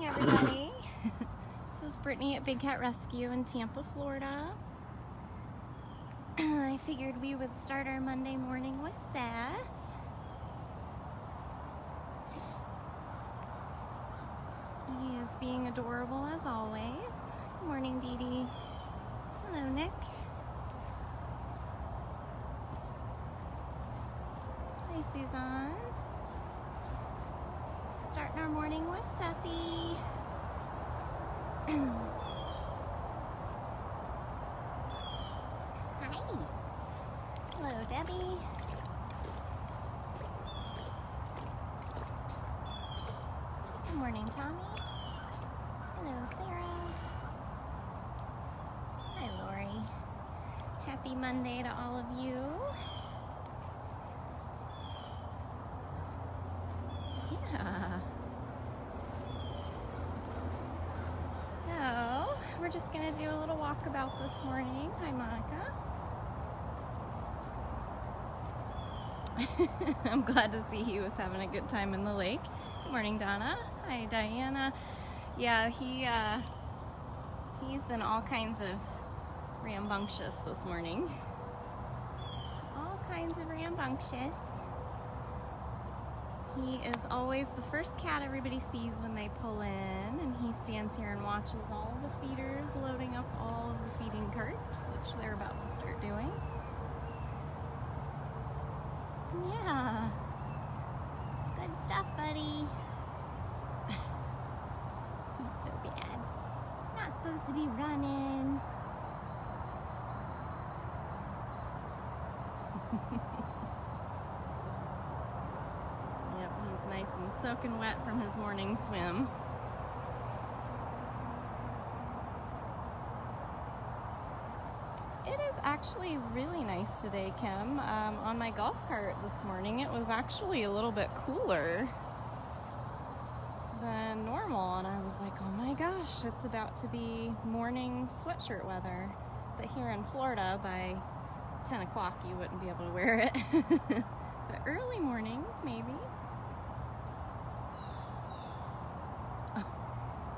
morning, everybody. This is Brittany at Big Cat Rescue in Tampa, Florida. I figured we would start our Monday morning with Seth. He is being adorable as always. Good morning, Dee Dee. Hello, Nick. Hi, Suzanne. Starting our morning with Sethy. Hi. Hello, Debbie. Good morning, Tommy. Hello, Sarah. Hi, Lori. Happy Monday to all of you. Yeah. So, we're just going to do a little walkabout this morning. Hi, Monica. I'm glad to see he was having a good time in the lake. Good morning, Donna. Hi, Diana. Yeah, he's been all kinds of rambunctious this morning. All kinds of rambunctious. He is always the first cat everybody sees when they pull in, and he stands here and watches all of the feeders loading up all of the feeding carts, which they're about to start doing. Yeah, it's good stuff, buddy. He's so bad. Not supposed to be running. Yep, he's nice and soaking wet from his morning swim. It is actually really nice today, Kim. On my golf cart this morning, it was actually a little bit cooler than normal, and I was like, oh my gosh, it's about to be morning sweatshirt weather. But here in Florida, by 10 o'clock, you wouldn't be able to wear it. But early mornings, maybe. Oh,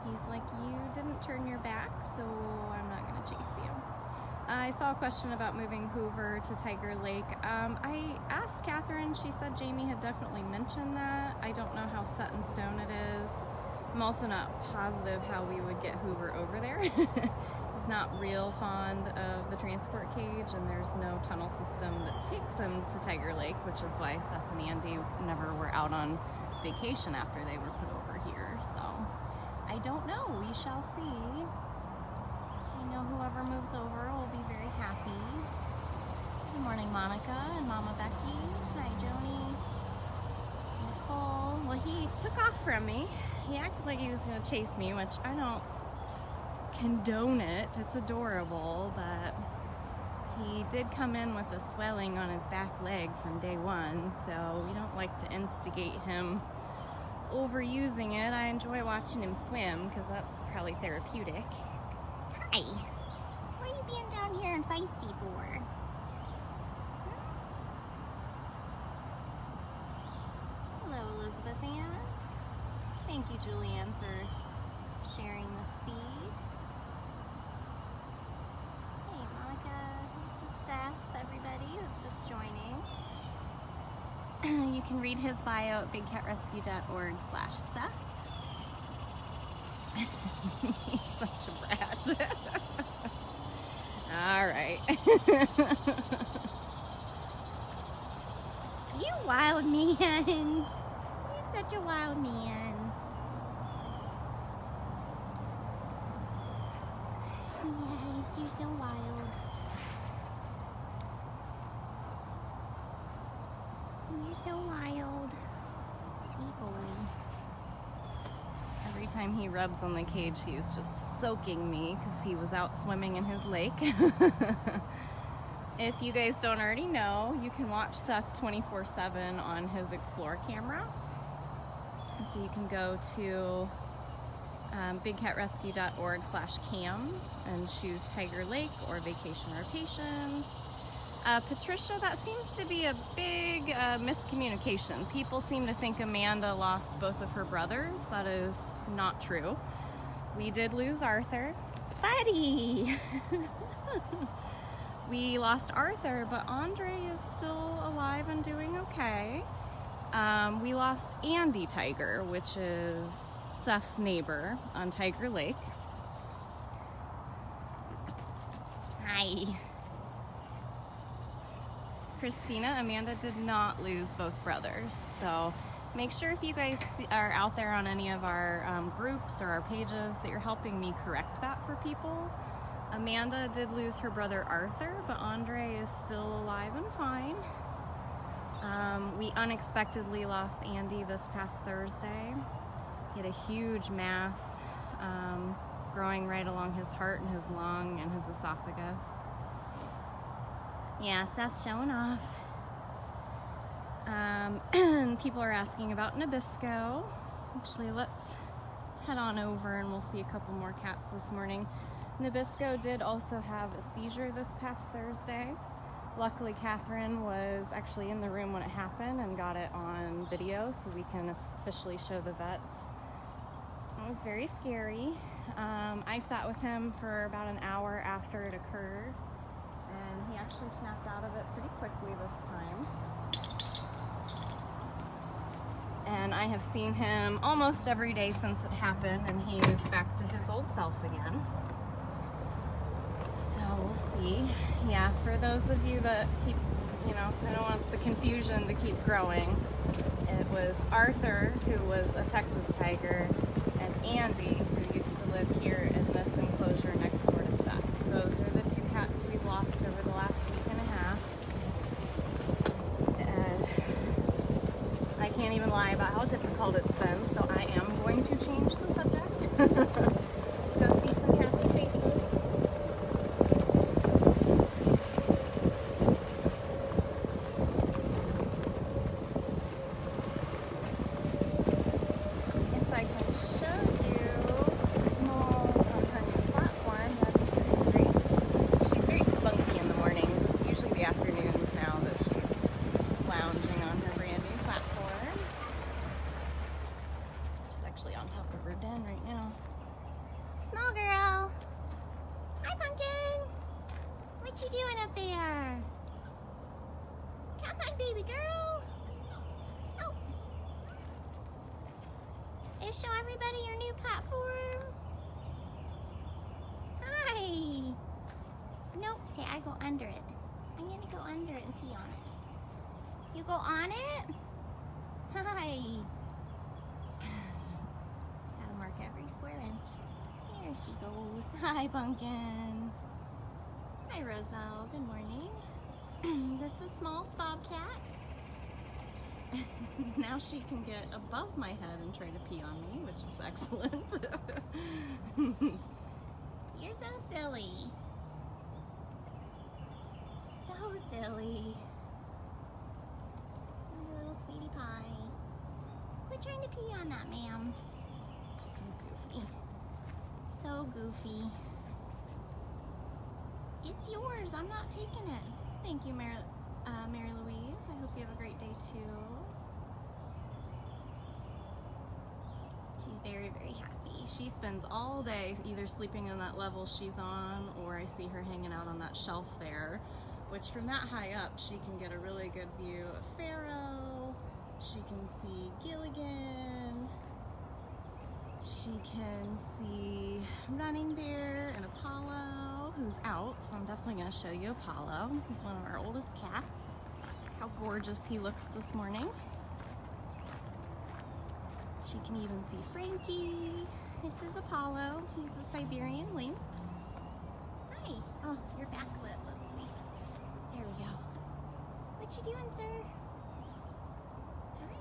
he's like, you didn't turn your back, so I'm not going to chase you. I saw a question about moving Hoover to Tiger Lake. I asked Catherine, she said Jamie had definitely mentioned that. I don't know how set in stone it is. I'm also not positive how we would get Hoover over there. He's not real fond of the transport cage, and there's no tunnel system that takes him to Tiger Lake, which is why Seth and Andy never were out on vacation after they were put over here. So I don't know, we shall see. I know whoever moves over will be very happy. Good morning, Monica and Mama Becky. Hi, Joni. Nicole. Well, he took off from me. He acted like he was going to chase me, which I don't condone it. It's adorable, but he did come in with a swelling on his back leg from day one, so we don't like to instigate him overusing it. I enjoy watching him swim because that's probably therapeutic. Hi. What are you being down here and feisty for? Hello, Elizabeth Ann. Thank you, Julianne, for sharing this feed. Hey, Monica. This is Seth, everybody that's just joining. You can read his bio at bigcatrescue.org/Seth. He's such a brat. All right. You wild man. You're such a wild man. Yes, you're so wild. You're so wild. Sweet boy. Every time he rubs on the cage, he is just soaking me because he was out swimming in his lake. If you guys don't already know, you can watch Seth 24/7 on his Explore camera. So you can go to bigcatrescue.org/cams and choose Tiger Lake or Vacation Rotation. Patricia, that seems to be a big miscommunication. People seem to think Amanda lost both of her brothers. That is not true. We did lose Arthur. Buddy! We lost Arthur, but Andre is still alive and doing okay. We lost Andy Tiger, which is Seth's neighbor on Tiger Lake. Hi. Christina, Amanda did not lose both brothers. So make sure if you guys are out there on any of our groups or our pages that you're helping me correct that for people. Amanda did lose her brother Arthur, but Andre is still alive and fine. We unexpectedly lost Andy this past Thursday. He had a huge mass growing right along his heart and his lung and his esophagus. Yeah, Seth's showing off. People are asking about Nabisco. Actually, let's head on over and we'll see a couple more cats this morning. Nabisco did also have a seizure this past Thursday. Luckily, Catherine was actually in the room when it happened and got it on video so we can officially show the vets. It was very scary. I sat with him for about an hour after it occurred, and he actually snapped out of it pretty quickly this time. And I have seen him almost every day since it happened, and he is back to his old self again. So we'll see. Yeah, for those of you that keep, I don't want the confusion to keep growing. It was Arthur, who was a Texas Tiger, and Andy, who used to live here in this enclosure next door to Seth. Those are the two cats we've lost over the last week and a half. And I can't even lie about how difficult it's been, so I am going to change the subject. Let's go see some happy faces. If I can show you Smalls on her new platform, that'd be great. She's very spunky in the mornings. It's usually the afternoons now that she's lounging on her brand new platform. She's actually on top of her den right now. Small girl! Hi, Pumpkin! What you doing up there? Come on, baby girl! Oh! Show everybody your new platform. Hi! Nope, say I go under it. I'm gonna go under it and pee on it. You go on it? Hi! Gotta mark every square inch. There she goes. Hi, Pumpkin. Hi, Roselle. Good morning. This is Small's Bobcat. Now she can get above my head and try to pee on me, which is excellent. You're so silly. So silly. My little sweetie pie. Quit trying to pee on that, ma'am. She's so goofy. So goofy. It's yours. I'm not taking it. Thank you, Mary Louise. I hope you have a great day too. She's very, very happy. She spends all day either sleeping on that level she's on, or I see her hanging out on that shelf there, which from that high up she can get a really good view of Pharaoh. She can see Gilligan. She can see Running Bear and Apollo, who's out, so I'm definitely going to show you Apollo. He's one of our oldest cats. Look how gorgeous he looks this morning. She can even see Frankie. This is Apollo. He's a Siberian lynx. Hi. Oh, you're backlit. Let's see. There we go. What you doing, sir? Hi.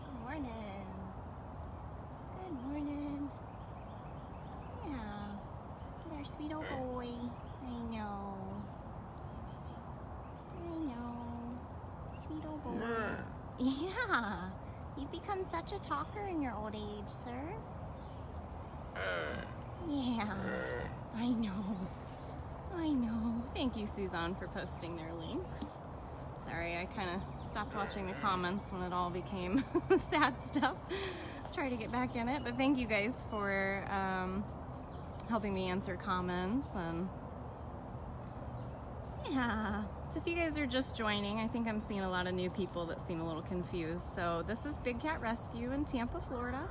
Good morning. Good morning. Yeah. You're a sweet old boy. I know. I know. Sweet old boy. Yeah. You've become such a talker in your old age, sir. Yeah. I know. I know. Thank you, Suzanne, for posting their links. Sorry, I kind of stopped watching the comments when it all became sad stuff. Try to get back in it, but thank you guys for helping me answer comments. And yeah, so if you guys are just joining, I think I'm seeing a lot of new people that seem a little confused. So this is Big Cat Rescue in Tampa, Florida.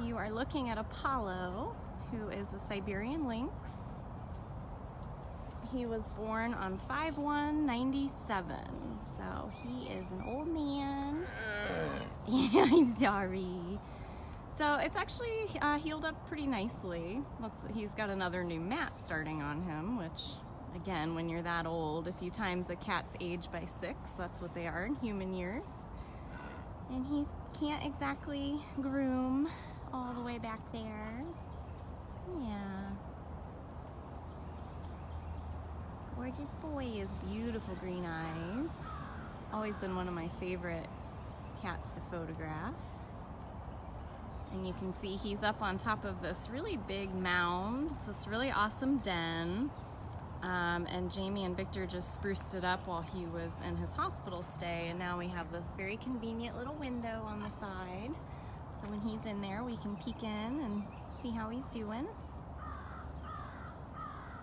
You are looking at Apollo, who is a Siberian lynx. He was born on 5/1/97, so he is an old man. Yeah, I'm sorry. So it's actually healed up pretty nicely. He's got another new mat starting on him, which, again, when you're that old, if you times a cat's age by 6, that's what they are in human years. And he can't exactly groom all the way back there. Yeah. Gorgeous boy, his beautiful green eyes. It's always been one of my favorite cats to photograph. And you can see he's up on top of this really big mound. It's this really awesome den. And Jamie and Victor just spruced it up while he was in his hospital stay. And now we have this very convenient little window on the side. So when he's in there, we can peek in and see how he's doing.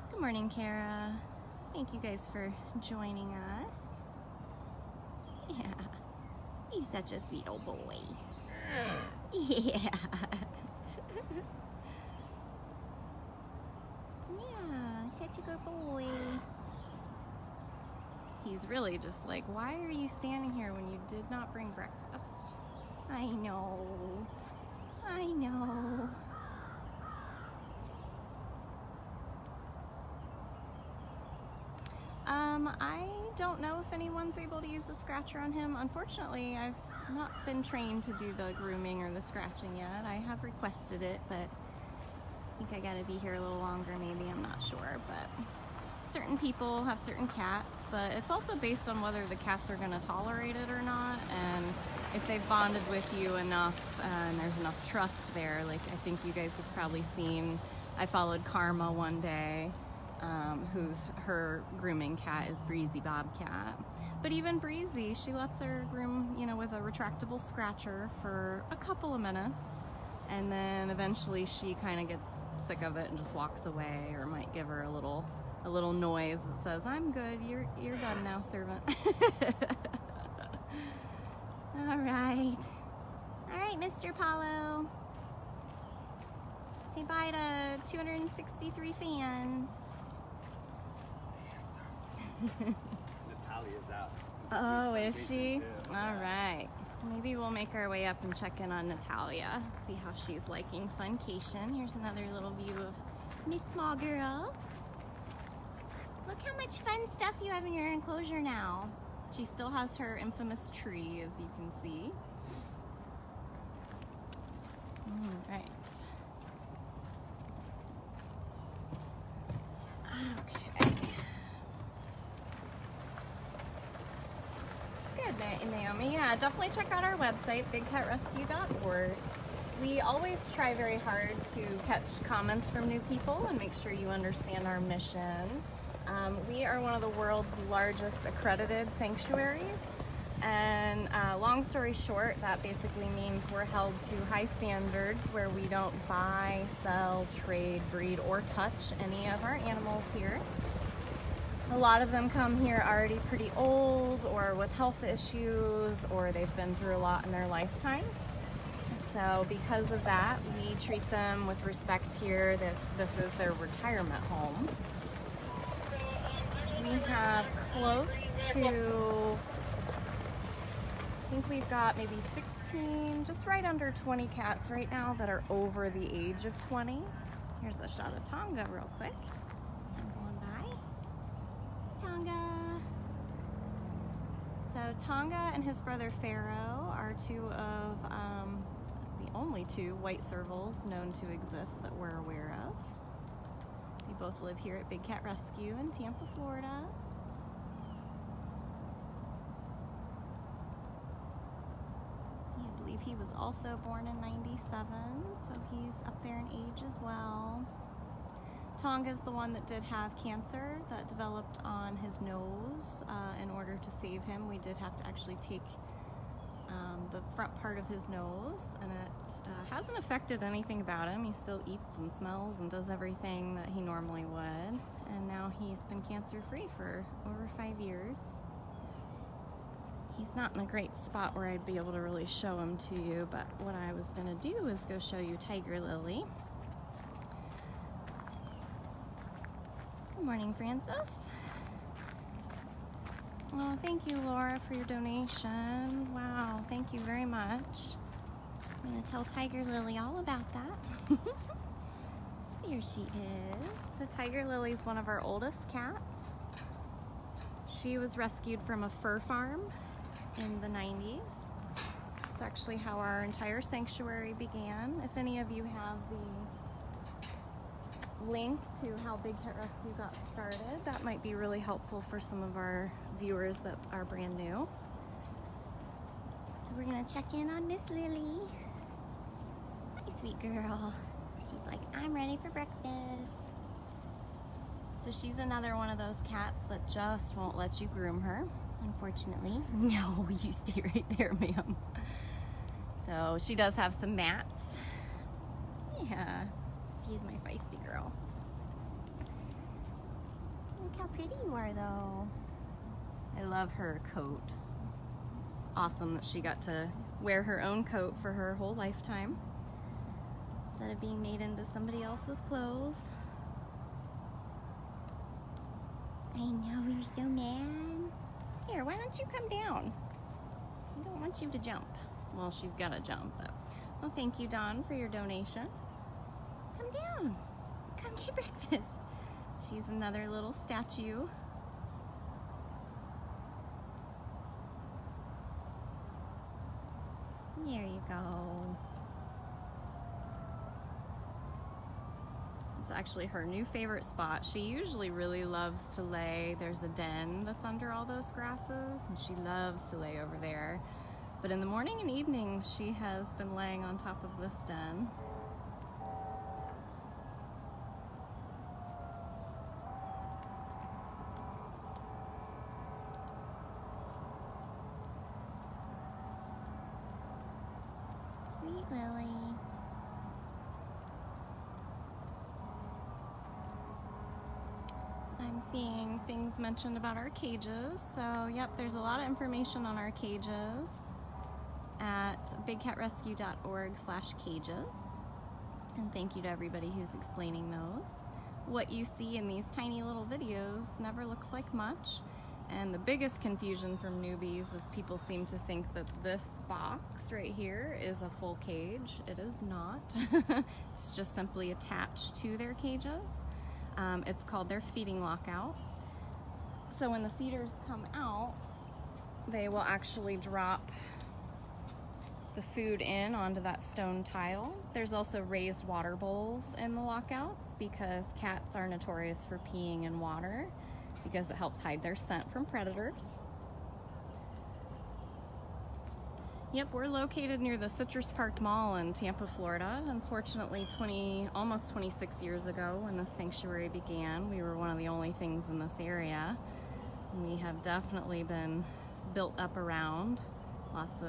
Good morning, Kara. Thank you guys for joining us. Yeah, he's such a sweet old boy. Yeah. Yeah, such a good boy. He's really just like, why are you standing here when you did not bring breakfast? I know. I know. I don't know if anyone's able to use the scratcher on him. Unfortunately, I've not been trained to do the grooming or the scratching yet. I have requested it, but I think I gotta be here a little longer maybe, I'm not sure. But certain people have certain cats, but it's also based on whether the cats are gonna tolerate it or not, and if they've bonded with you enough and there's enough trust there. Like, I think you guys have probably seen, I followed Karma one day, her grooming cat is Breezy Bobcat. But even Breezy, she lets her groom, you know, with a retractable scratcher for a couple of minutes, and then eventually she kind of gets sick of it and just walks away, or might give her a little noise that says, "I'm good, you're done now, servant." All right, Mr. Apollo. Say bye to 263 fans. Natalia's out. Oh, is she? All right. Maybe we'll make our way up and check in on Natalia. See how she's liking Funcation. Here's another little view of Miss Small Girl. Look how much fun stuff you have in your enclosure now. She still has her infamous tree, as you can see. All right. Okay. Good night, Naomi. Yeah, definitely check out our website, bigcatrescue.org. We always try very hard to catch comments from new people and make sure you understand our mission. We are one of the world's largest accredited sanctuaries, and long story short, that basically means we're held to high standards where we don't buy, sell, trade, breed, or touch any of our animals here. A lot of them come here already pretty old or with health issues, or they've been through a lot in their lifetime. So because of that, we treat them with respect here. This is their retirement home. We have close to, I think we've got maybe 16, just right under 20 cats right now that are over the age of 20. Here's a shot of Tonga real quick. So I'm going by. Tonga. So Tonga and his brother Pharaoh are two of the only two white servals known to exist that we're aware of. They both live here at Big Cat Rescue in Tampa, Florida. I believe he was also born in '97, so he's up there in age as well. Tonga's the one that did have cancer that developed on his nose. In order to save him, we did have to actually take the front part of his nose, and it hasn't affected anything about him. He still eats and smells and does everything that he normally would, and now he's been cancer-free for over 5 years. He's not in a great spot where I'd be able to really show him to you, but what I was going to do is go show you Tiger Lily. Good morning, Francis. Oh, thank you, Laura, for your donation. Wow, thank you very much. I'm going to tell Tiger Lily all about that. Here she is. So Tiger Lily's one of our oldest cats. She was rescued from a fur farm in the 90s. It's actually how our entire sanctuary began. If any of you have the link to how Big Cat Rescue got started, that might be really helpful for some of our viewers that are brand new. So we're gonna check in on Miss Lily. Hi, sweet girl. She's like, I'm ready for breakfast. So she's another one of those cats that just won't let you groom her, unfortunately. No, you stay right there, ma'am. So she does have some mats. Yeah. She's my feisty girl. Look how pretty you are, though. I love her coat. It's awesome that she got to wear her own coat for her whole lifetime instead of being made into somebody else's clothes. I know, you're so mad. Here, why don't you come down? I don't want you to jump. Well, she's gotta jump, but... Well, thank you, Dawn, for your donation. Come down. Come get breakfast. She's another little statue. There you go. It's actually her new favorite spot. She usually really loves to lay. There's a den that's under all those grasses, and she loves to lay over there. But in the morning and evening, she has been laying on top of this den. Sweet Lily. I'm seeing things mentioned about our cages. So, yep, there's a lot of information on our cages at bigcatrescue.org/cages. And thank you to everybody who's explaining those. What you see in these tiny little videos never looks like much. And the biggest confusion from newbies is people seem to think that this box right here is a full cage. It is not. It's just simply attached to their cages. It's called their feeding lockout. So when the feeders come out, they will actually drop the food in onto that stone tile. There's also raised water bowls in the lockouts because cats are notorious for peeing in water because it helps hide their scent from predators. Yep, we're located near the Citrus Park Mall in Tampa, Florida. Unfortunately, almost 26 years ago when this sanctuary began, we were one of the only things in this area. We have definitely been built up around lots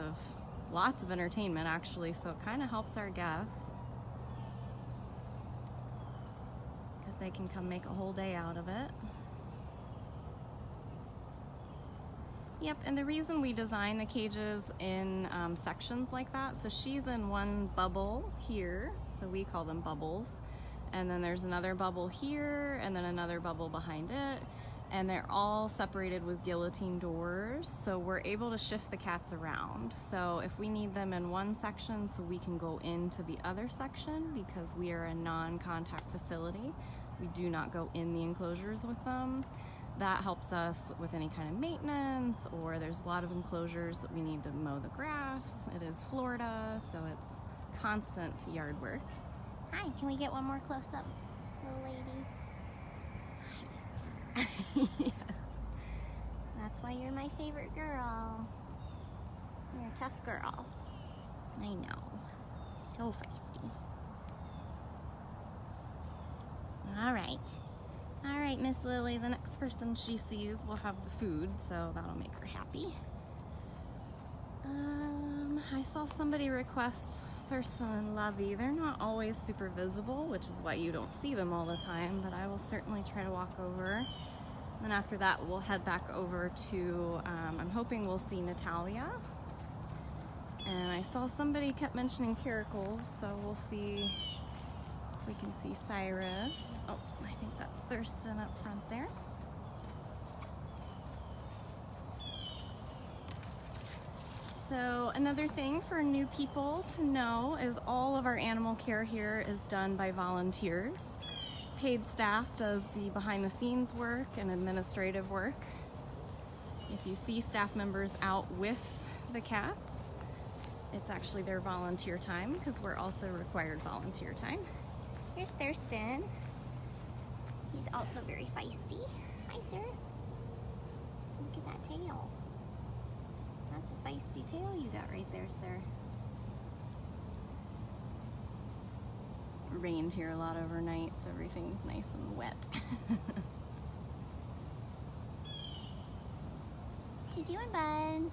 of entertainment, actually, so it kind of helps our guests because they can come make a whole day out of it. Yep, and the reason we design the cages in sections like that, so she's in one bubble here, so we call them bubbles, and then there's another bubble here, and then another bubble behind it, and they're all separated with guillotine doors, so we're able to shift the cats around. So if we need them in one section, so we can go into the other section because we are a non-contact facility. We do not go in the enclosures with them. That helps us with any kind of maintenance, or there's a lot of enclosures that we need to mow the grass. It is Florida, so it's constant yard work. Hi, can we get one more close-up, little lady? Yes. That's why you're my favorite girl. You're a tough girl. I know. So feisty. All right, Miss Lily, the next person she sees will have the food, so that'll make her happy. I saw somebody request Thurston and Lovey. They're not always super visible, which is why you don't see them all the time, but I will certainly try to walk over. Then after that, we'll head back over to, I'm hoping we'll see Natalia. And I saw somebody kept mentioning Caracals, so we'll see if we can see Cyrus. Oh, I think that's Thurston up front there. So another thing for new people to know is all of our animal care here is done by volunteers. Paid staff does the behind the scenes work and administrative work. If you see staff members out with the cats, it's actually their volunteer time because we're also required volunteer time. Here's Thurston. He's also very feisty. Hi, sir. Look at that tail. That's a feisty tail you got right there, sir. It rained here a lot overnight, so everything's nice and wet. What you doing, bud?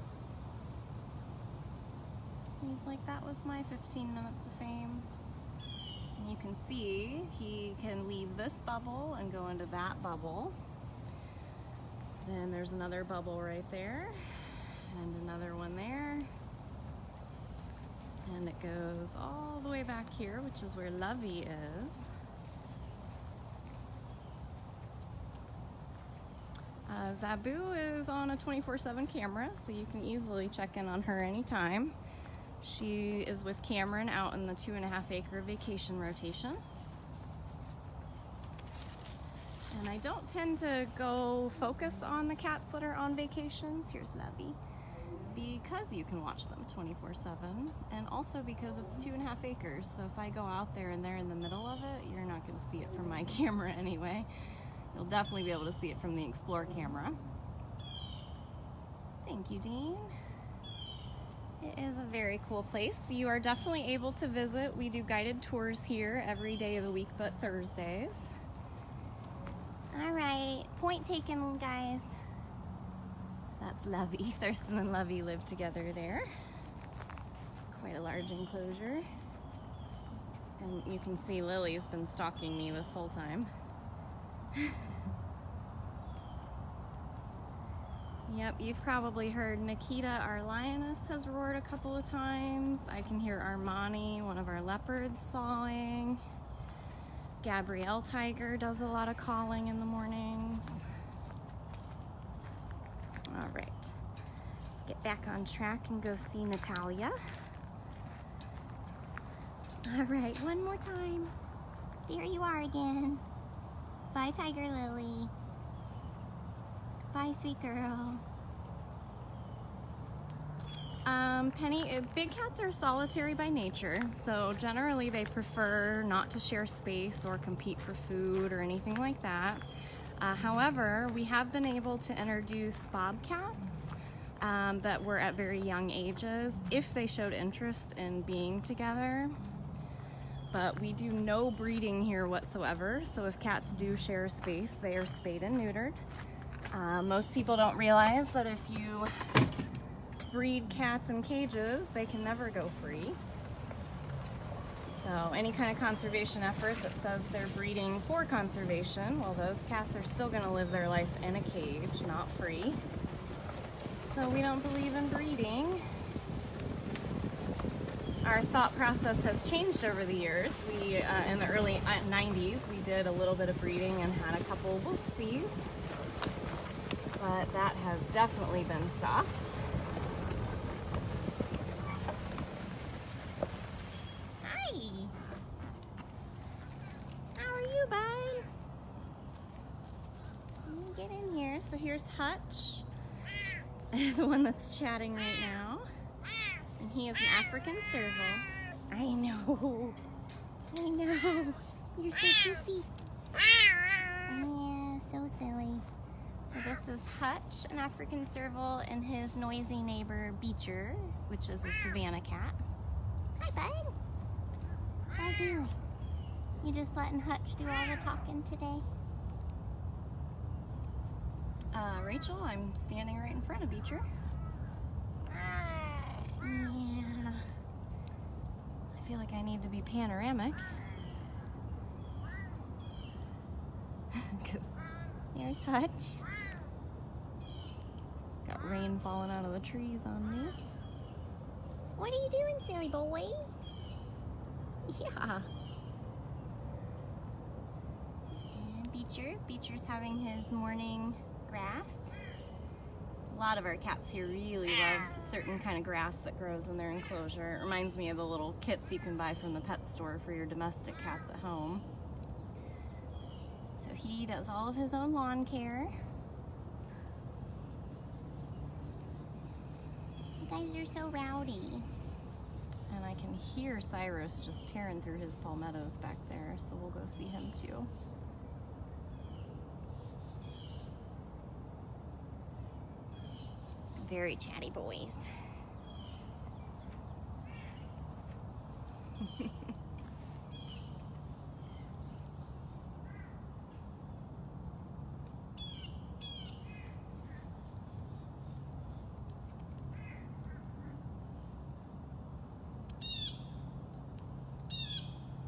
He's like, that was my 15 minutes of fame. And you can see he can leave this bubble and go into that bubble. Then there's another bubble right there. And another one there. And it goes all the way back here, which is where Lovey is. Zabu is on a 24/7 camera, so you can easily check in on her anytime. She is with Cameron out in the 2.5 acre vacation rotation. And I don't tend to go focus on the cats that are on vacations. Here's Lovey. Because you can watch them 24/7, and also because it's 2.5 acres. So if I go out there and they're in the middle of it, you're not going to see it from my camera anyway. You'll definitely be able to see it from the Explore camera. Thank you, Dean. It is a very cool place. You are definitely able to visit. We do guided tours here every day of the week but Thursdays. All right, point taken, guys. So that's Lovey. Thurston and Lovey live together there. Quite a large enclosure. And you can see Lily's been stalking me this whole time. Yep, you've probably heard Nikita, our lioness, has roared a couple of times. I can hear Armani, one of our leopards, sawing. Gabrielle Tiger does a lot of calling in the mornings. All right, let's get back on track and go see Natalia. All right, one more time. There you are again. Bye, Tiger Lily. Bye, sweet girl. Penny, big cats are solitary by nature, so generally they prefer not to share space or compete for food or anything like that. However, we have been able to introduce bobcats that were at very young ages if they showed interest in being together. But we do no breeding here whatsoever, so if cats do share space, they are spayed and neutered. Most people don't realize that if you breed cats in cages, they can never go free. So any kind of conservation effort that says they're breeding for conservation, well, those cats are still going to live their life in a cage, not free. So we don't believe in breeding. Our thought process has changed over the years. We, in the early 90s, we did a little bit of breeding and had a couple whoopsies. But that has definitely been stopped. Hi! How are you, bud? Let me get in here. So here's Hutch, the one that's chatting right now. And he is an African serval. I know. I know. You're so goofy. Yeah, so silly. So this is Hutch, an African serval, and his noisy neighbor Beecher, which is a Savannah cat. Hi, bud. How are you doing? You just letting Hutch do all the talking today? Rachel, I'm standing right in front of Beecher. Yeah. I feel like I need to be panoramic. Because there's Hutch. Got rain falling out of the trees on me. What are you doing, silly boy? Yeah. And Beecher's having his morning grass. A lot of our cats here really love a certain kind of grass that grows in their enclosure. It reminds me of the little kits you can buy from the pet store for your domestic cats at home. So he does all of his own lawn care. You guys are so rowdy. And I can hear Cyrus just tearing through his palmettos back there, so we'll go see him too. Very chatty boys.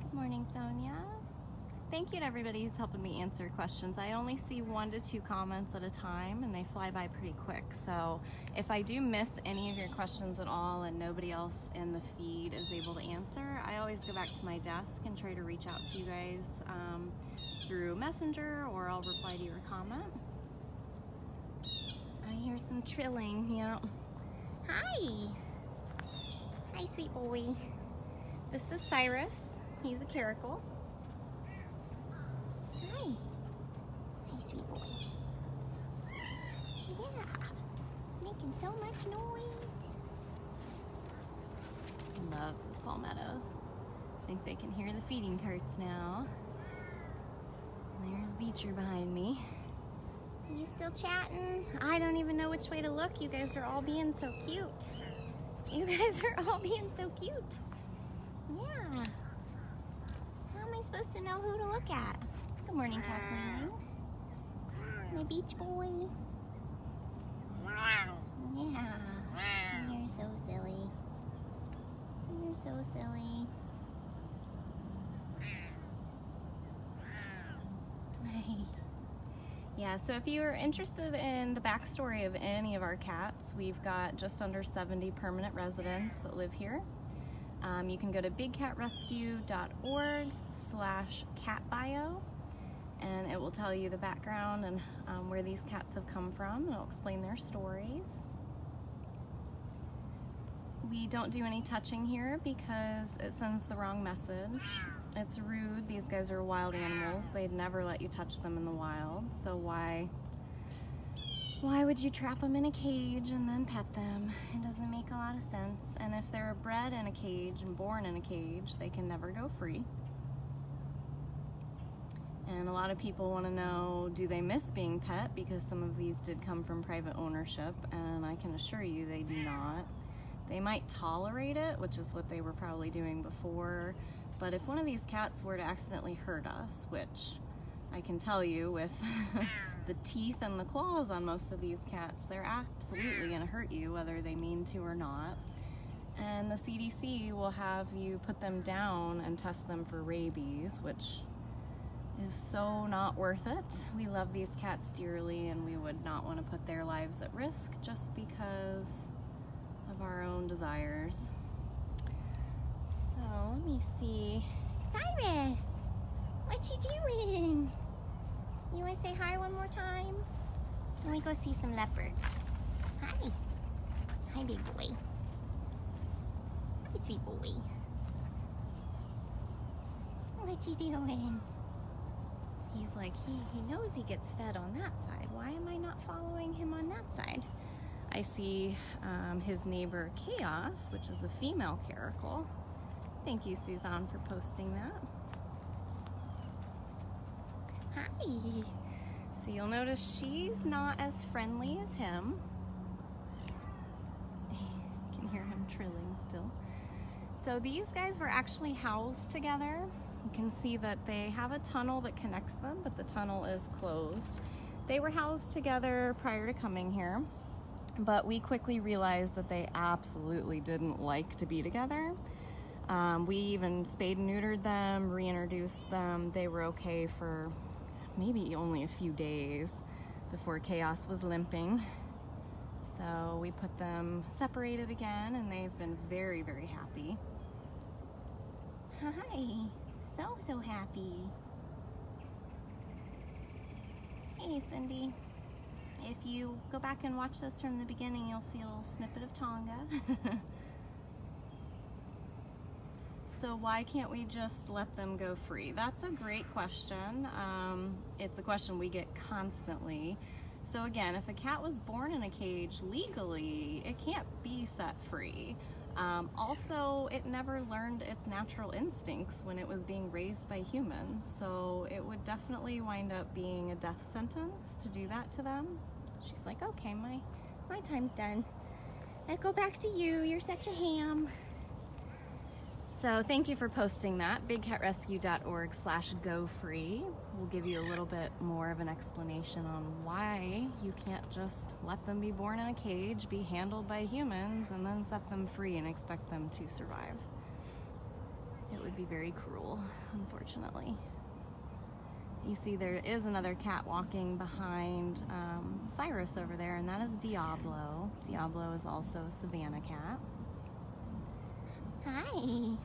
Good morning, Sonia. Thank you to everybody who's helping me answer questions. I only see 1 to 2 comments at a time and they fly by pretty quick. So if I do miss any of your questions at all and nobody else in the feed is able to answer, I always go back to my desk and try to reach out to you guys through Messenger, or I'll reply to your comment. I hear some trilling, yeah. Hi. Hi, sweet boy. This is Cyrus. He's a caracal. Hi. Hi, sweet boy. Yeah. Making so much noise. He loves his palmettos. I think they can hear the feeding carts now. And there's Beecher behind me. Are you still chatting? I don't even know which way to look. You guys are all being so cute. You guys are all being so cute. Yeah. How am I supposed to know who to look at? Good morning, Kathleen. My beach boy. Yeah. You're so silly. You're so silly. Yeah, so if you are interested in the backstory of any of our cats, we've got just under 70 permanent residents that live here. You can go to bigcatrescue.org/catbio, and it will tell you the background and where these cats have come from, and it'll explain their stories. We don't do any touching here because it sends the wrong message. It's rude. These guys are wild animals. They'd never let you touch them in the wild, so why would you trap them in a cage and then pet them? It doesn't make a lot of sense. And if they're bred in a cage and born in a cage, they can never go free. And a lot of people want to know, do they miss being pet? Because some of these did come from private ownership, and I can assure you they do not. They might tolerate it, which is what they were probably doing before, but if one of these cats were to accidentally hurt us, which I can tell you with the teeth and the claws on most of these cats, they're absolutely going to hurt you whether they mean to or not. And the CDC will have you put them down and test them for rabies, which is so not worth it. We love these cats dearly and we would not want to put their lives at risk just because of our own desires. So let me see. Cyrus, what you doing? You want to say hi one more time? Let me go see some leopards. Hi. Hi, big boy. Hi, sweet boy. What you doing? He's like, he knows he gets fed on that side. Why am I not following him on that side? I see his neighbor Chaos, which is a female caracal. Thank you, Suzanne, for posting that. Hi. So you'll notice she's not as friendly as him. You can hear him trilling still. So these guys were actually housed together You can see that they have a tunnel that connects them, but the tunnel is closed. They were housed together prior to coming here, but we quickly realized that they absolutely didn't like to be together. We even spayed and neutered them, reintroduced them. They were okay for maybe only a few days before Chaos was limping. So we put them separated again, and they've been very, very happy. Hi, so happy. Hey, Cindy. If you go back and watch this from the beginning, you'll see a little snippet of Tonga. So why can't we just let them go free? That's a great question. It's a question we get constantly. So again, if a cat was born in a cage legally, it can't be set free. Also, it never learned its natural instincts when it was being raised by humans, so it would definitely wind up being a death sentence to do that to them. She's like, okay, my time's done. I go back to you. You're such a ham. So thank you for posting that. bigcatrescue.org/gofree will give you a little bit more of an explanation on why you can't just let them be born in a cage, be handled by humans, and then set them free and expect them to survive. It would be very cruel, unfortunately. You see there is another cat walking behind Cyrus over there, and that is Diablo. Diablo is also a savanna cat. Hi.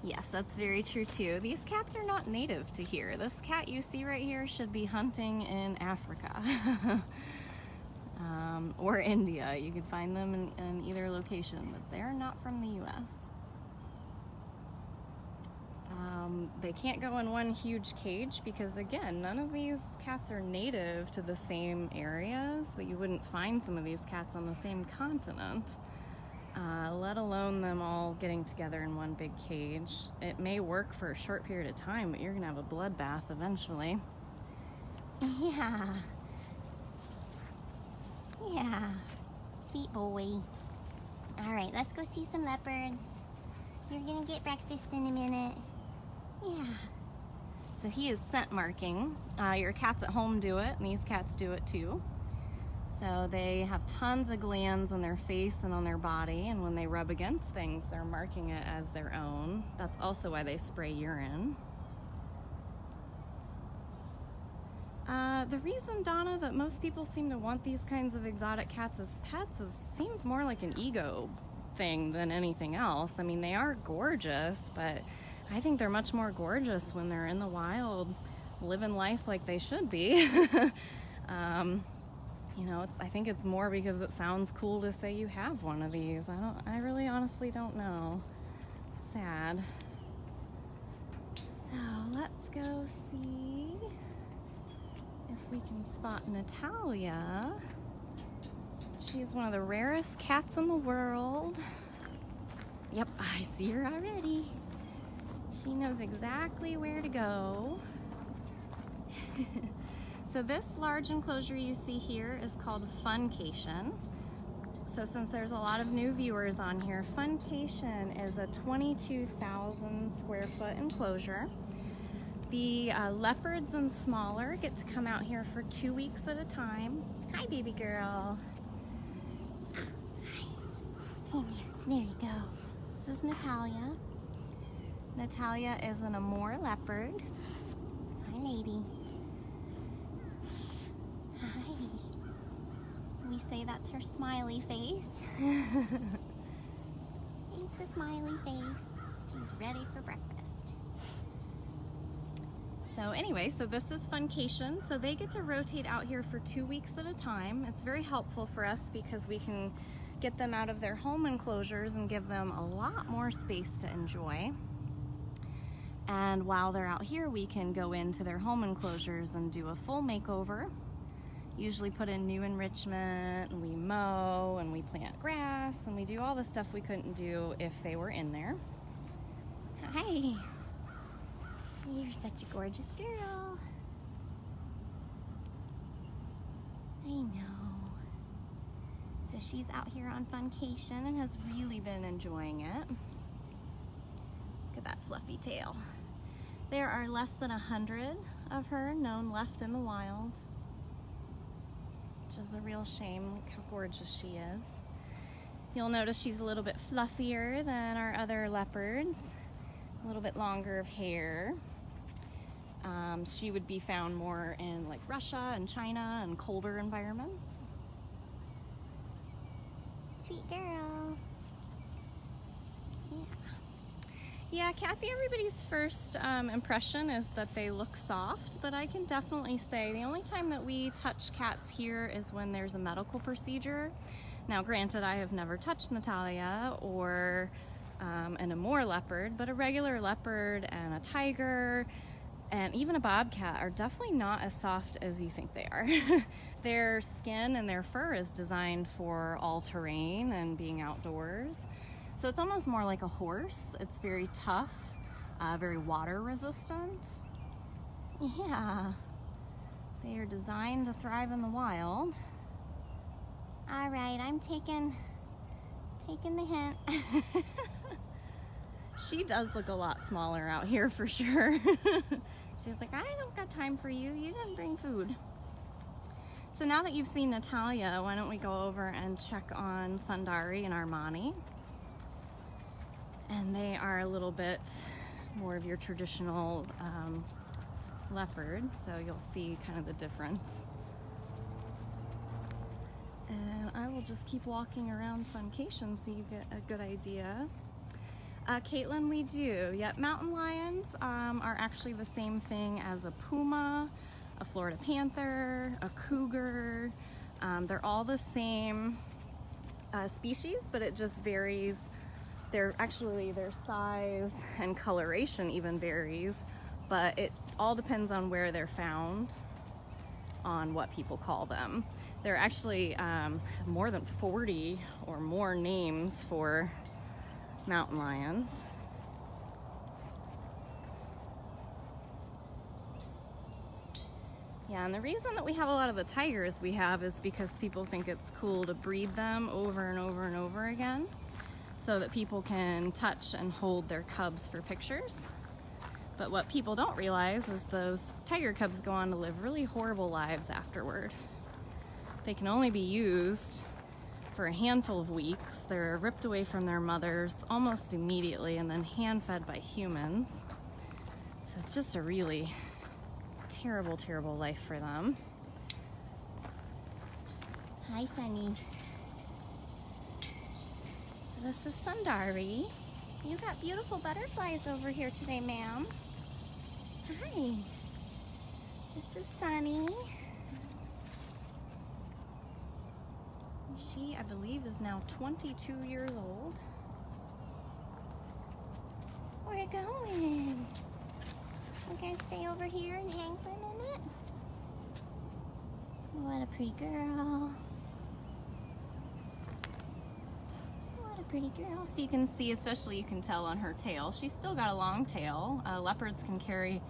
Yes, that's very true too. These cats are not native to here. This cat you see right here should be hunting in Africa or India. You could find them in either location, but they're not from the US. They can't go in one huge cage because, again, none of these cats are native to the same areas. That you wouldn't find some of these cats on the same continent. Let alone them all getting together in one big cage. It may work for a short period of time, but you're gonna have a bloodbath eventually. Yeah. Yeah. Sweet boy. All right, let's go see some leopards. You're gonna get breakfast in a minute. Yeah. So he is scent marking. Your cats at home do it, and these cats do it too. So they have tons of glands on their face and on their body, and when they rub against things, they're marking it as their own. That's also why they spray urine. The reason, Donna, that most people seem to want these kinds of exotic cats as pets seems more like an ego thing than anything else. I mean, they are gorgeous, but I think they're much more gorgeous when they're in the wild, living life like they should be. You know, I think it's more because it sounds cool to say you have one of these. I really honestly don't know. Sad. So let's go see if we can spot Natalia. She's one of the rarest cats in the world. Yep, I see her already. She knows exactly where to go. So this large enclosure you see here is called Funcation. So since there's a lot of new viewers on here, Funcation is a 22,000 square foot enclosure. The leopards and smaller get to come out here for 2 weeks at a time. Hi, baby girl. Hi. Come here. There you go. This is Natalia. Natalia is an Amur leopard. Hi, lady. Hi. We say that's her smiley face. It's a smiley face. She's ready for breakfast. So anyway, so this is Funcation. So they get to rotate out here for 2 weeks at a time. It's very helpful for us because we can get them out of their home enclosures and give them a lot more space to enjoy. And while they're out here, we can go into their home enclosures and do a full makeover. Usually put in new enrichment, and we mow, and we plant grass, and we do all the stuff we couldn't do if they were in there. Hi. You're such a gorgeous girl. I know. So she's out here on Funcation and has really been enjoying it. Look at that fluffy tail. There are less than 100 of her known left in the wild, which is a real shame. Look how gorgeous she is. You'll notice she's a little bit fluffier than our other leopards, a little bit longer of hair. She would be found more in like Russia and China and colder environments. Sweet girl. Yeah, Kathy, everybody's first impression is that they look soft, but I can definitely say the only time that we touch cats here is when there's a medical procedure. Now, granted, I have never touched Natalia or an Amur leopard, but a regular leopard and a tiger and even a bobcat are definitely not as soft as you think they are. Their skin and their fur is designed for all terrain and being outdoors. So it's almost more like a horse. It's very tough, very water resistant. Yeah, they are designed to thrive in the wild. All right, I'm taking the hint. She does look a lot smaller out here for sure. She's like, I don't got time for you. You didn't bring food. So now that you've seen Natalia, why don't we go over and check on Sundari and Armani. And they are a little bit more of your traditional leopard, so you'll see kind of the difference. And I will just keep walking around Funcation so you get a good idea. Caitlin, we do. Yep, mountain lions are actually the same thing as a puma, a Florida panther, a cougar. They're all the same species, but it just varies. Their size and coloration even varies, but it all depends on where they're found, on what people call them. There are actually more than 40 or more names for mountain lions. Yeah, and the reason that we have a lot of the tigers we have is because people think it's cool to breed them over and over and over again so that people can touch and hold their cubs for pictures. But what people don't realize is those tiger cubs go on to live really horrible lives afterward. They can only be used for a handful of weeks. They're ripped away from their mothers almost immediately and then hand-fed by humans. So it's just a really terrible, terrible life for them. Hi, Sunny. So this is Sundari. You got beautiful butterflies over here today, ma'am. Hi. This is Sunny. She, I believe, is now 22 years old. We're going. We're gonna stay over here and hang for a minute. What a pretty girl. What a pretty girl. So you can see, especially you can tell on her tail, she's still got a long tail. Leopards can carry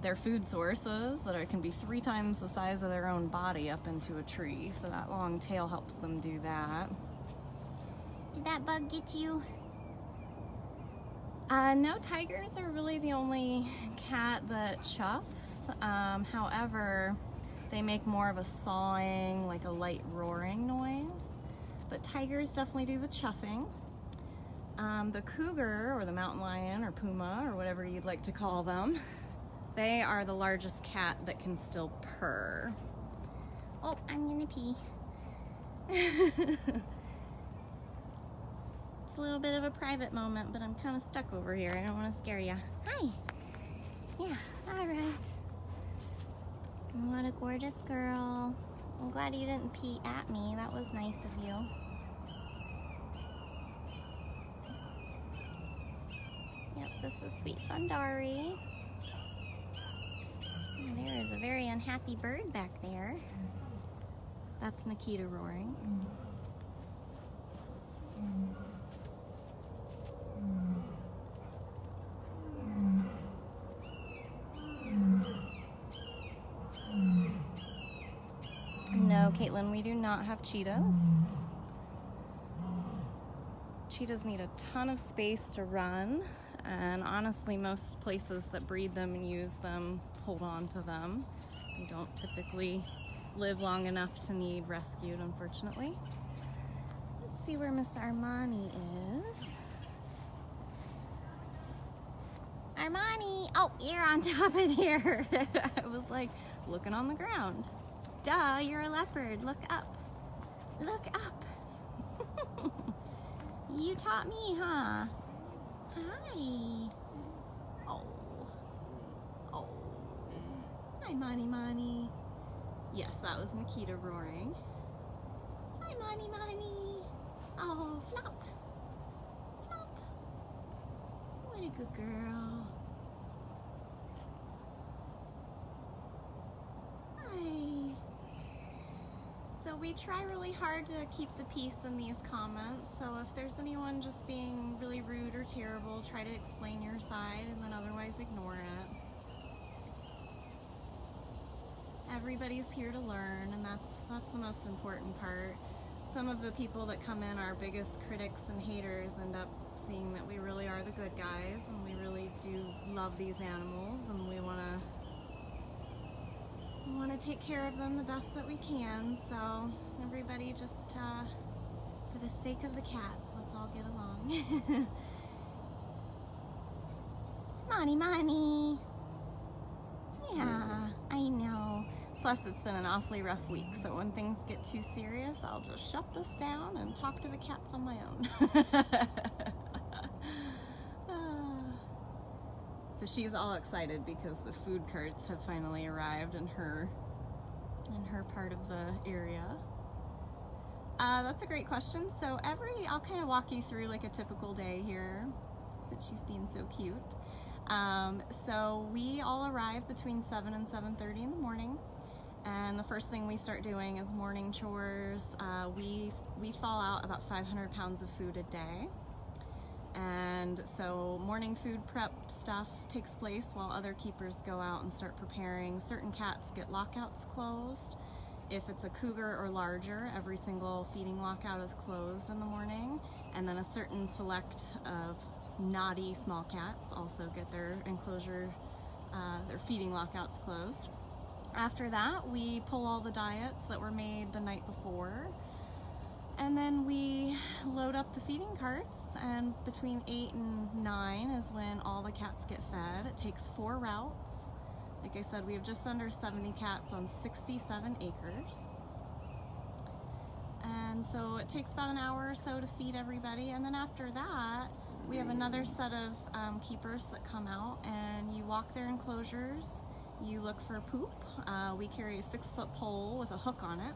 their food sources that can be 3 times the size of their own body up into a tree. So that long tail helps them do that. Did that bug get you? No, tigers are really the only cat that chuffs. However, they make more of a sawing, like a light roaring noise. But tigers definitely do the chuffing. The cougar, or the mountain lion, or puma, or whatever you'd like to call them, they are the largest cat that can still purr. Oh, I'm gonna pee. It's a little bit of a private moment, but I'm kind of stuck over here. I don't want to scare you. Hi. Yeah, all right. What a gorgeous girl. I'm glad you didn't pee at me. That was nice of you. Yep, this is sweet Sundari. And there is a very unhappy bird back there. That's Nikita roaring. No, Caitlin, we do not have cheetahs. Cheetahs need a ton of space to run. And honestly, most places that breed them and use them hold on to them. They don't typically live long enough to need rescued, unfortunately. Let's see where Miss Armani is. Armani! Oh, you're on top of there. I was like looking on the ground. Duh, you're a leopard. Look up. Look up. You taught me, huh? Hi. Oh. Oh. Hi, Mani Mani. Yes, that was Nikita roaring. Hi, Mani Mani. Oh, flop. Flop. What a good girl. Hi. So we try really hard to keep the peace in these comments. So if there's anyone just being really rude or terrible, try to explain your side and then otherwise ignore it. Everybody's here to learn, and that's the most important part. Some of the people that come in, our biggest critics and haters, end up seeing that we really are the good guys and we really do love these animals, and we want to take care of them the best that we can. So everybody just for the sake of the cats, let's all get along. Mani Mani. Yeah, I know. Plus, it's been an awfully rough week, so when things get too serious, I'll just shut this down and talk to the cats on my own. So she's all excited because the food carts have finally arrived in her part of the area. That's a great question. So I'll kind of walk you through like a typical day here, since she's being so cute. So we all arrive between 7 and 7:30 in the morning, and the first thing we start doing is morning chores. We fall out about 500 pounds of food a day, and so morning food prep stuff takes place while other keepers go out and start preparing. Certain cats get lockouts closed. If it's a cougar or larger, every single feeding lockout is closed in the morning, and then a certain select of naughty small cats also get their enclosure, their feeding lockouts closed. After that, we pull all the diets that were made the night before, and then we load up the feeding carts, and between 8 and 9 is when all the cats get fed. It takes 4 routes. Like I said, we have just under 70 cats on 67 acres. And so it takes about an hour or so to feed everybody, and then after that, we have another set of keepers that come out, and you walk their enclosures, you look for poop. We carry a 6-foot pole with a hook on it,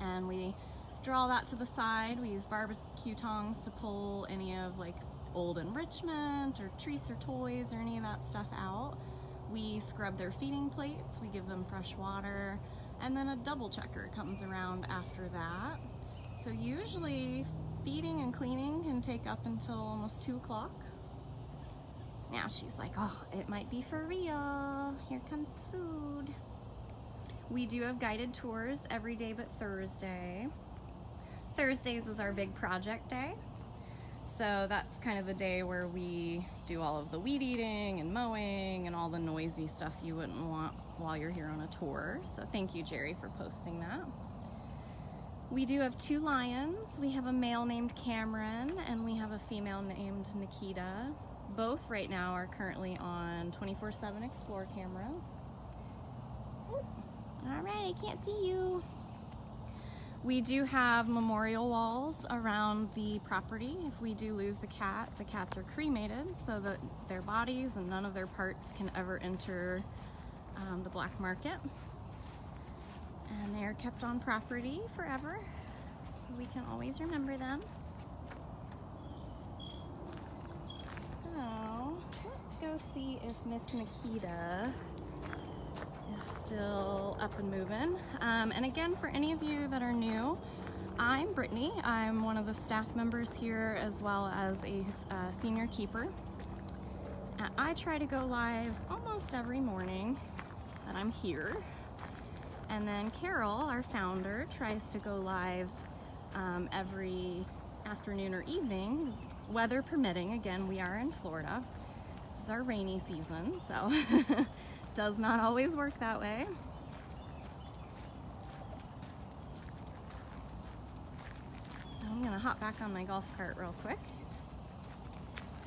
and we draw that to the side. We use barbecue tongs to pull any of like old enrichment or treats or toys or any of that stuff out. We scrub their feeding plates, we give them fresh water, and then a double checker comes around after that. So usually feeding and cleaning can take up until almost 2 o'clock. Now she's like, oh, it might be for real. Here comes the food. We do have guided tours every day but Thursday. Thursdays is our big project day. So that's kind of the day where we do all of the weed eating and mowing and all the noisy stuff you wouldn't want while you're here on a tour. So thank you, Jerry, for posting that. We do have 2 lions. We have a male named Cameron and we have a female named Nikita. Both right now are currently on 24/7 Explore cameras. Ooh. All right, I can't see you. We do have memorial walls around the property. If we do lose a cat, the cats are cremated so that their bodies and none of their parts can ever enter the black market. And they are kept on property forever, so we can always remember them. So let's go see if Miss Nikita is still up and moving. And again, for any of you that are new, I'm Brittany. I'm one of the staff members here as well as a senior keeper. I try to go live almost every morning that I'm here. And then Carol, our founder, tries to go live every afternoon or evening, weather permitting. Again, we are in Florida. is our rainy season, so does not always work that way. So I'm gonna hop back on my golf cart real quick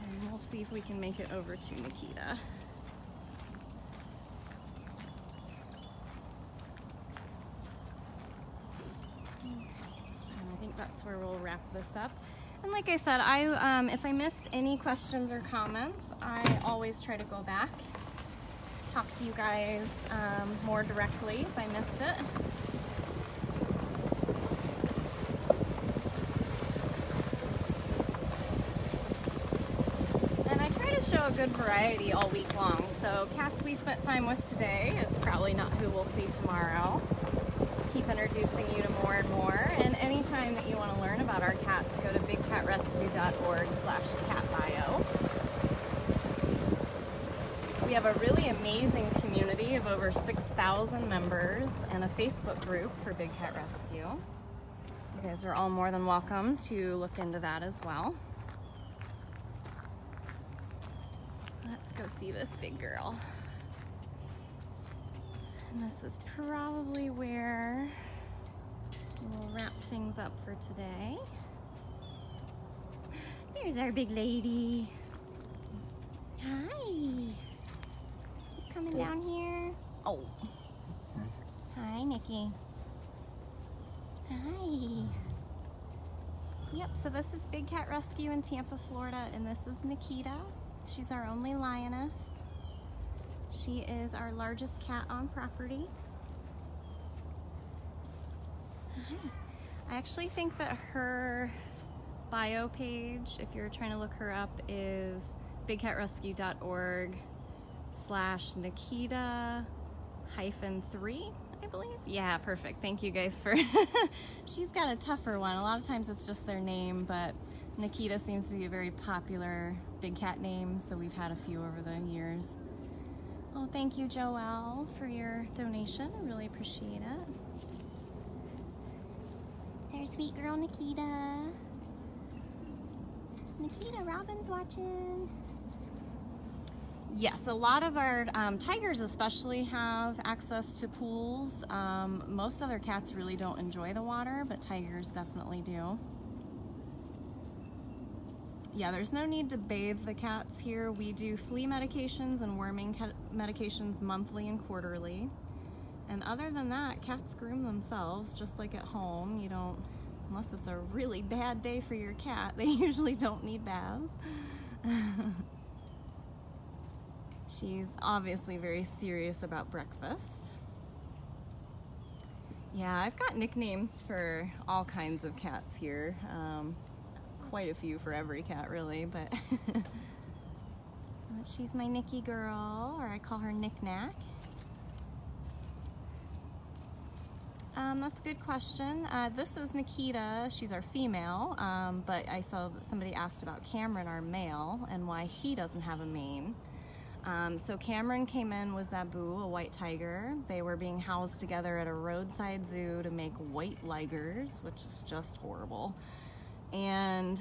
and we'll see if we can make it over to Nikita. I think that's where we'll wrap this up. And like I said, if I missed any questions or comments, I always try to go back, talk to you guys more directly if I missed it. And I try to show a good variety all week long. So cats we spent time with today is probably not who we'll see tomorrow. Keep introducing you to more and more, and anytime that you want to learn about our cats, go to bigcatrescue.org/catbio. We have a really amazing community of over 6,000 members and a Facebook group for Big Cat Rescue. You guys are all more than welcome to look into that as well. Let's go see this big girl. And this is probably where we'll wrap things up for today. There's our big lady. Hi. You coming down here? Oh. Hi, Nikki. Hi. Yep, so this is Big Cat Rescue in Tampa, Florida, and this is Nikita. She's our only lioness. She is our largest cat on property. I actually think that her bio page, if you're trying to look her up, is bigcatrescue.org/Nikita-3, I believe. Yeah, perfect. Thank you guys for she's got a tougher one. A lot of times it's just their name, but Nikita seems to be a very popular big cat name, so we've had a few over the years. Oh, thank you, Joelle, for your donation. I really appreciate it. There's sweet girl Nikita. Nikita, Robin's watching. Yes, a lot of our tigers especially have access to pools. Most other cats really don't enjoy the water, but tigers definitely do. Yeah, there's no need to bathe the cats here. We do flea medications and worming medications monthly and quarterly. And other than that, cats groom themselves just like at home. You don't, unless it's a really bad day for your cat, they usually don't need baths. She's obviously very serious about breakfast. Yeah, I've got nicknames for all kinds of cats here. Quite a few for every cat, really, but she's my Nikki girl, or I call her Knick-Knack. That's a good question. This is Nikita. She's our female, but I saw that somebody asked about Cameron, our male, and why he doesn't have a mane. So Cameron came in with Zabu, a white tiger. They were being housed together at a roadside zoo to make white ligers, which is just horrible. And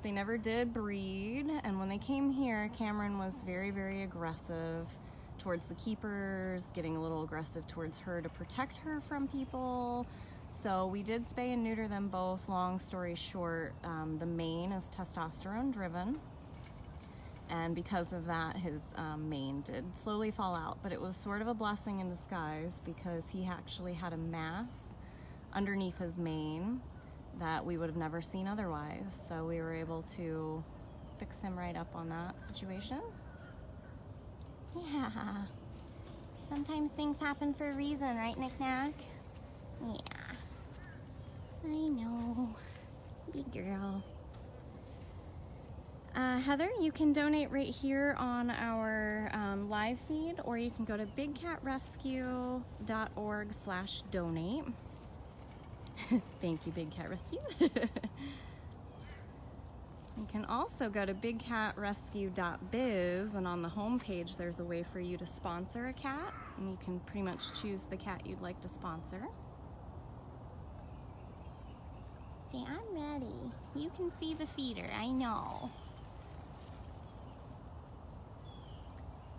they never did breed, and when they came here, Cameron was very, very aggressive towards the keepers, getting a little aggressive towards her to protect her from people. So we did spay and neuter them both. Long story short, the mane is testosterone driven, and because of that, his mane did slowly fall out, but it was sort of a blessing in disguise because he actually had a mass underneath his mane that we would have never seen otherwise. So we were able to fix him right up on that situation. Yeah. Sometimes things happen for a reason, right, Knick-Knack? Yeah. I know. Big girl. Heather, you can donate right here on our live feed, or you can go to bigcatrescue.org/donate. Thank you, Big Cat Rescue. You can also go to bigcatrescue.biz, and on the home page there's a way for you to sponsor a cat, and you can pretty much choose the cat you'd like to sponsor. See, I'm ready. You can see the feeder, I know.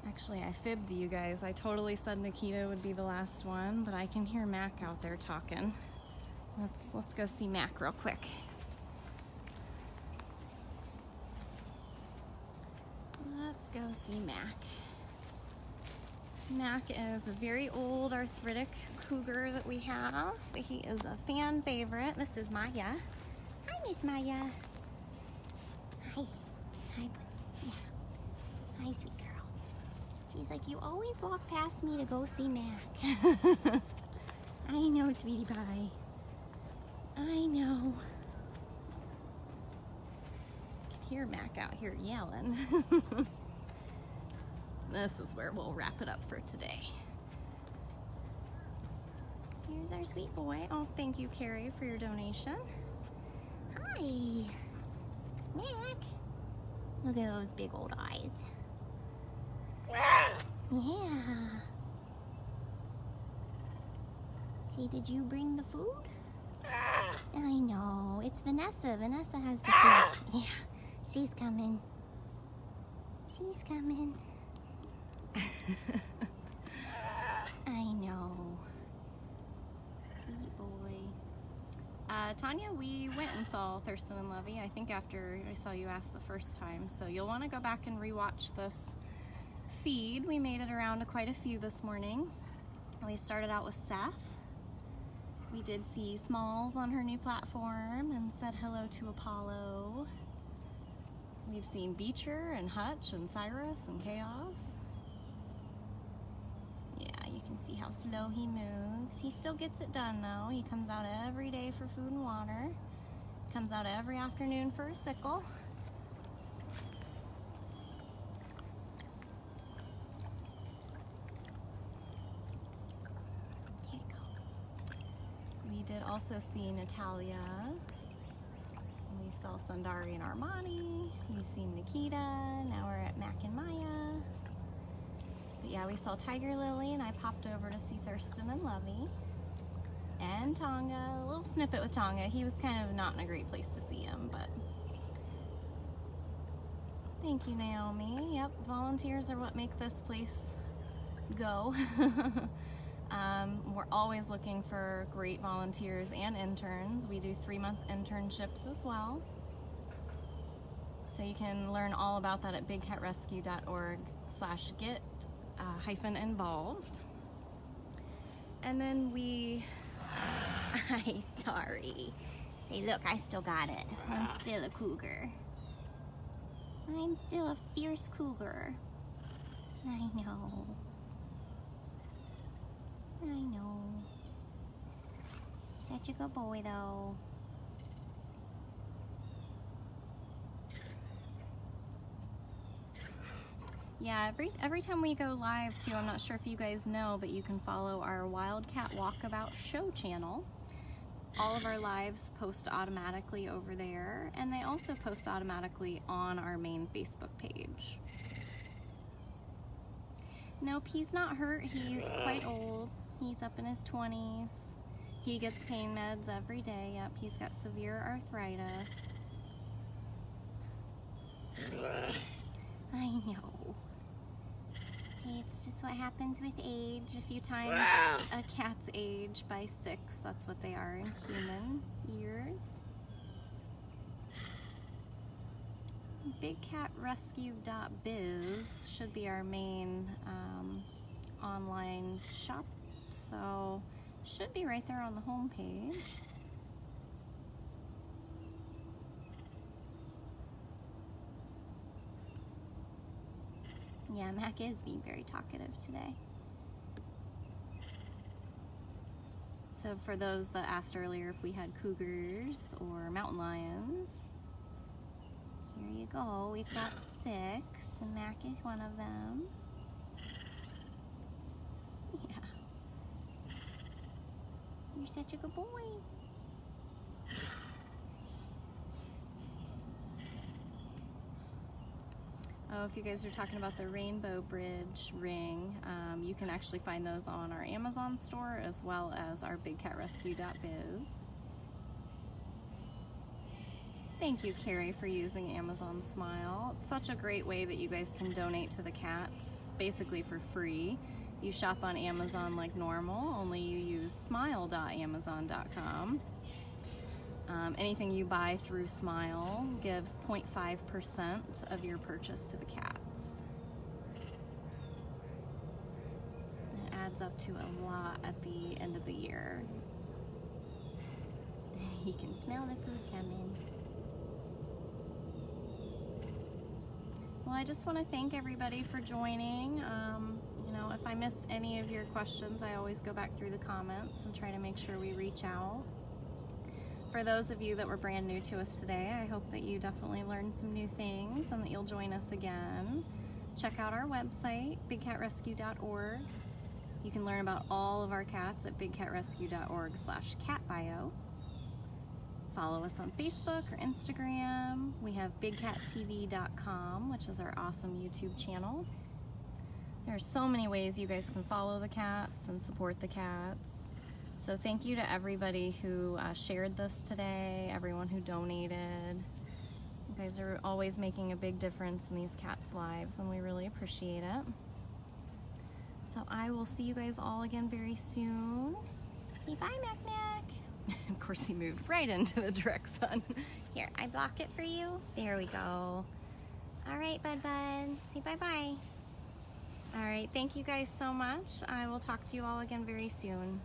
Actually, I fibbed you guys. I totally said Nikita would be the last one, but I can hear Mac out there talking. Let's go see Mac real quick. Let's go see Mac. Mac is a very old arthritic cougar that we have, but he is a fan favorite. This is Maya. Hi, Miss Maya. Hi. Hi. Yeah. Hi, sweet girl. She's like, you always walk past me to go see Mac. I know, sweetie pie. I know. I can hear Mac out here yelling. This is where we'll wrap it up for today. Here's our sweet boy. Oh, thank you, Carrie, for your donation. Hi, Mac. Look at those big old eyes. Yeah. See, did you bring the food? I know. It's Vanessa. Vanessa has the food. Yeah, she's coming. She's coming. I know. Sweet boy. Tanya, we went and saw Thurston and Lovey, I think after I saw you ask the first time. So you'll want to go back and rewatch this feed. We made it around to quite a few this morning. We started out with Seth. We did see Smalls on her new platform and said hello to Apollo. We've seen Beecher and Hutch and Cyrus and Chaos. You can see how slow he moves. He still gets it done though. He comes out every day for food and water. Comes out every afternoon for a sickle. Here you go. We did also see Natalia. We saw Sundari and Armani. We've seen Nikita. Now we're at Mac and Maya. But yeah, we saw Tiger Lily, and I popped over to see Thurston and Lovey. And Tonga, a little snippet with Tonga. He was kind of not in a great place to see him, but thank you, Naomi. Yep, volunteers are what make this place go. We're always looking for great volunteers and interns. We do 3-month internships as well. So you can learn all about that at bigcatrescue.org/get-involved. And then I'm sorry. Say, look, I still got it. I'm still a cougar. I'm still a fierce cougar. I know. I know. Such a good boy, though. Yeah, every time we go live too, I'm not sure if you guys know, but you can follow our Wildcat Walkabout show channel. All of our lives post automatically over there, and they also post automatically on our main Facebook page. Nope, he's not hurt. He's quite old. He's up in his 20s. He gets pain meds every day. Yep, he's got severe arthritis. I know. See, it's just what happens with age. If you time a cat's age by 6, that's what they are in human years. bigcatrescue.biz should be our main online shop, so should be right there on the home page. Yeah, Mac is being very talkative today. So for those that asked earlier if we had cougars or mountain lions, here you go. We've got 6, and Mac is one of them. Yeah. You're such a good boy. Oh, if you guys are talking about the Rainbow Bridge ring, you can actually find those on our Amazon store as well as our bigcatrescue.biz. Thank you, Carrie, for using Amazon Smile. It's such a great way that you guys can donate to the cats basically for free. You shop on Amazon like normal, only you use smile.amazon.com. Anything you buy through Smile gives 0.5% of your purchase to the cats. It adds up to a lot at the end of the year. You can smell the food coming. Well, I just want to thank everybody for joining. You know, if I missed any of your questions, I always go back through the comments and try to make sure we reach out. For those of you that were brand new to us today, I hope that you definitely learned some new things and that you'll join us again. Check out our website, bigcatrescue.org. You can learn about all of our cats at bigcatrescue.org/catbio. Follow us on Facebook or Instagram. We have bigcattv.com, which is our awesome YouTube channel. There are so many ways you guys can follow the cats and support the cats. So thank you to everybody who shared this today, everyone who donated. You guys are always making a big difference in these cats' lives, and we really appreciate it. So I will see you guys all again very soon. Say bye, Mac Mac. Of course, he moved right into the direct sun. Here, I block it for you. There we go. All right, Bud Bud. Say bye-bye. All right, thank you guys so much. I will talk to you all again very soon.